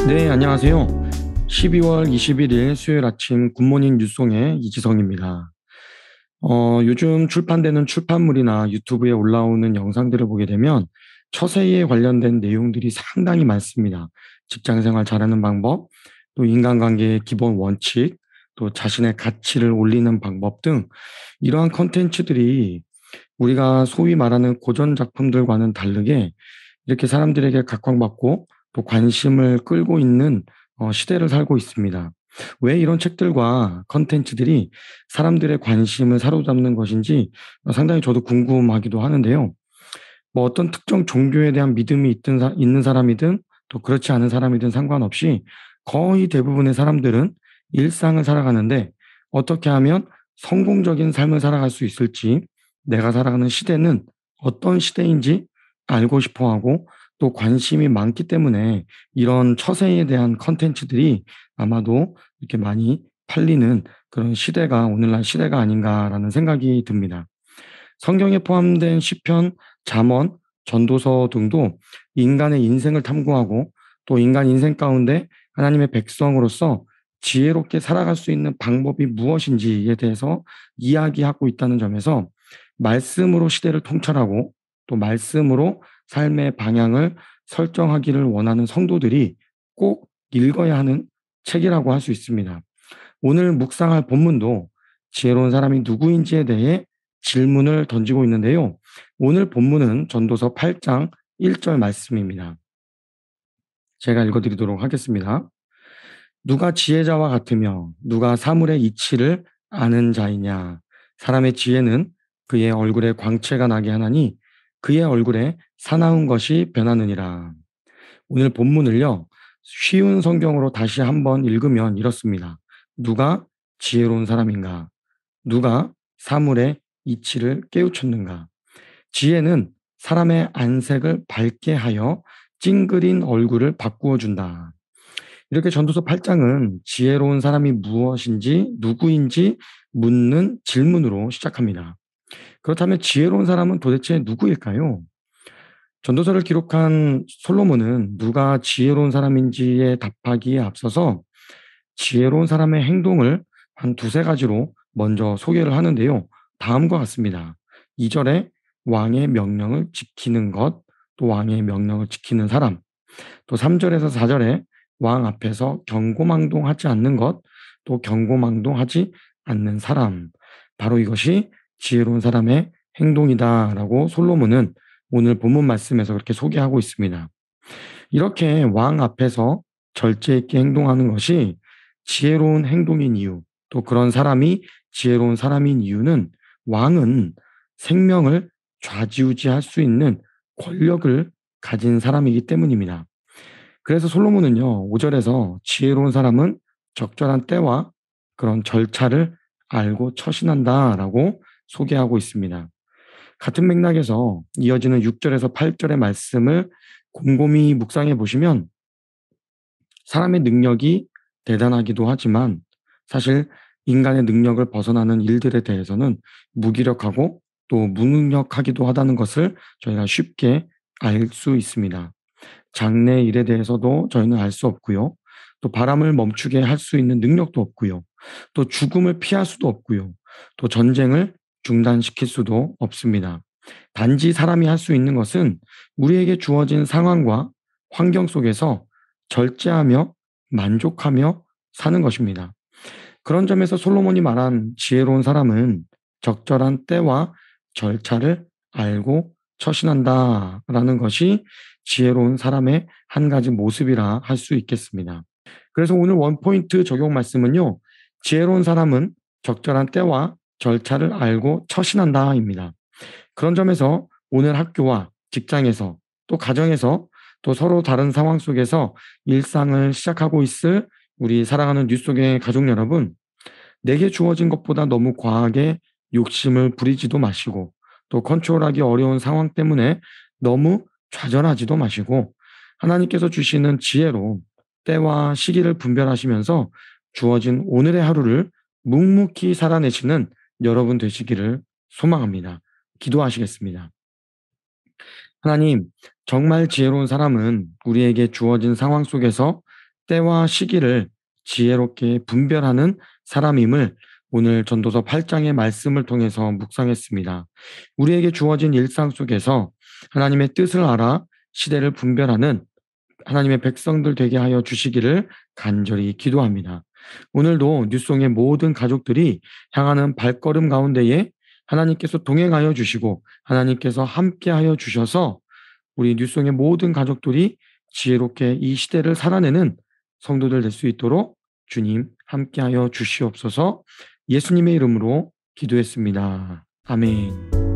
네, 안녕하세요. 12월 21일 수요일 아침 굿모닝 뉴송의 이지성입니다. 요즘 출판되는 출판물이나 유튜브에 올라오는 영상들을 보게 되면 처세에 관련된 내용들이 상당히 많습니다. 직장 생활 잘하는 방법, 또 인간관계의 기본 원칙, 또 자신의 가치를 올리는 방법 등 이러한 컨텐츠들이 우리가 소위 말하는 고전 작품들과는 다르게 이렇게 사람들에게 각광받고 또 관심을 끌고 있는 시대를 살고 있습니다. 왜 이런 책들과 컨텐츠들이 사람들의 관심을 사로잡는 것인지 상당히 저도 궁금하기도 하는데요. 뭐 어떤 특정 종교에 대한 믿음이 있는 사람이든 또 그렇지 않은 사람이든 상관없이 거의 대부분의 사람들은 일상을 살아가는데 어떻게 하면 성공적인 삶을 살아갈 수 있을지, 내가 살아가는 시대는 어떤 시대인지 알고 싶어 하고 또 관심이 많기 때문에 이런 처세에 대한 컨텐츠들이 아마도 이렇게 많이 팔리는 그런 시대가 오늘날 시대가 아닌가라는 생각이 듭니다. 성경에 포함된 시편, 잠언, 전도서 등도 인간의 인생을 탐구하고 또 인간 인생 가운데 하나님의 백성으로서 지혜롭게 살아갈 수 있는 방법이 무엇인지에 대해서 이야기하고 있다는 점에서 말씀으로 시대를 통찰하고 또 말씀으로 삶의 방향을 설정하기를 원하는 성도들이 꼭 읽어야 하는 책이라고 할 수 있습니다. 오늘 묵상할 본문도 지혜로운 사람이 누구인지에 대해 질문을 던지고 있는데요. 오늘 본문은 전도서 8장 1절 말씀입니다. 제가 읽어드리도록 하겠습니다. 누가 지혜자와 같으며 누가 사물의 이치를 아는 자이냐. 사람의 지혜는 그의 얼굴에 광채가 나게 하나니 그의 얼굴에 사나운 것이 변하느니라. 오늘 본문을요. 쉬운 성경으로 다시 한번 읽으면 이렇습니다. 누가 지혜로운 사람인가? 누가 사물의 이치를 깨우쳤는가? 지혜는 사람의 안색을 밝게 하여 찡그린 얼굴을 바꾸어 준다. 이렇게 전도서 8장은 지혜로운 사람이 무엇인지 누구인지 묻는 질문으로 시작합니다. 그렇다면 지혜로운 사람은 도대체 누구일까요? 전도서를 기록한 솔로몬은 누가 지혜로운 사람인지에 답하기에 앞서서 지혜로운 사람의 행동을 한 두세 가지로 먼저 소개를 하는데요. 다음과 같습니다. 2절에 왕의 명령을 지키는 것, 또 왕의 명령을 지키는 사람, 또 3절에서 4절에 왕 앞에서 경고망동하지 않는 것, 또 경고망동하지 않는 사람. 바로 이것이 지혜로운 사람의 행동이다라고 솔로몬은 오늘 본문 말씀에서 그렇게 소개하고 있습니다. 이렇게 왕 앞에서 절제 있게 행동하는 것이 지혜로운 행동인 이유, 또 그런 사람이 지혜로운 사람인 이유는 왕은 생명을 좌지우지할 수 있는 권력을 가진 사람이기 때문입니다. 그래서 솔로몬은요, 5절에서 지혜로운 사람은 적절한 때와 그런 절차를 알고 처신한다라고 소개하고 있습니다. 같은 맥락에서 이어지는 6절에서 8절의 말씀을 곰곰이 묵상해 보시면 사람의 능력이 대단하기도 하지만 사실 인간의 능력을 벗어나는 일들에 대해서는 무기력하고 또 무능력하기도 하다는 것을 저희가 쉽게 알 수 있습니다. 장래 일에 대해서도 저희는 알 수 없고요. 또 바람을 멈추게 할 수 있는 능력도 없고요. 또 죽음을 피할 수도 없고요. 또 전쟁을 중단시킬 수도 없습니다. 단지 사람이 할 수 있는 것은 우리에게 주어진 상황과 환경 속에서 절제하며 만족하며 사는 것입니다. 그런 점에서 솔로몬이 말한 지혜로운 사람은 적절한 때와 절차를 알고 처신한다라는 것이 지혜로운 사람의 한 가지 모습이라 할 수 있겠습니다. 그래서 오늘 원포인트 적용 말씀은요. 지혜로운 사람은 적절한 때와 절차를 알고 처신한다입니다. 그런 점에서 오늘 학교와 직장에서 또 가정에서 또 서로 다른 상황 속에서 일상을 시작하고 있을 우리 사랑하는 뉴 속의 가족 여러분, 내게 주어진 것보다 너무 과하게 욕심을 부리지도 마시고 또 컨트롤하기 어려운 상황 때문에 너무 좌절하지도 마시고 하나님께서 주시는 지혜로 때와 시기를 분별하시면서 주어진 오늘의 하루를 묵묵히 살아내시는 여러분 되시기를 소망합니다. 기도하시겠습니다. 하나님, 정말 지혜로운 사람은 우리에게 주어진 상황 속에서 때와 시기를 지혜롭게 분별하는 사람임을 오늘 전도서 8장의 말씀을 통해서 묵상했습니다. 우리에게 주어진 일상 속에서 하나님의 뜻을 알아 시대를 분별하는 하나님의 백성들 되게 하여 주시기를 간절히 기도합니다. 오늘도 뉴송의 모든 가족들이 향하는 발걸음 가운데에 하나님께서 동행하여 주시고 하나님께서 함께하여 주셔서 우리 뉴송의 모든 가족들이 지혜롭게 이 시대를 살아내는 성도들 될 수 있도록 주님 함께하여 주시옵소서. 예수님의 이름으로 기도했습니다. 아멘.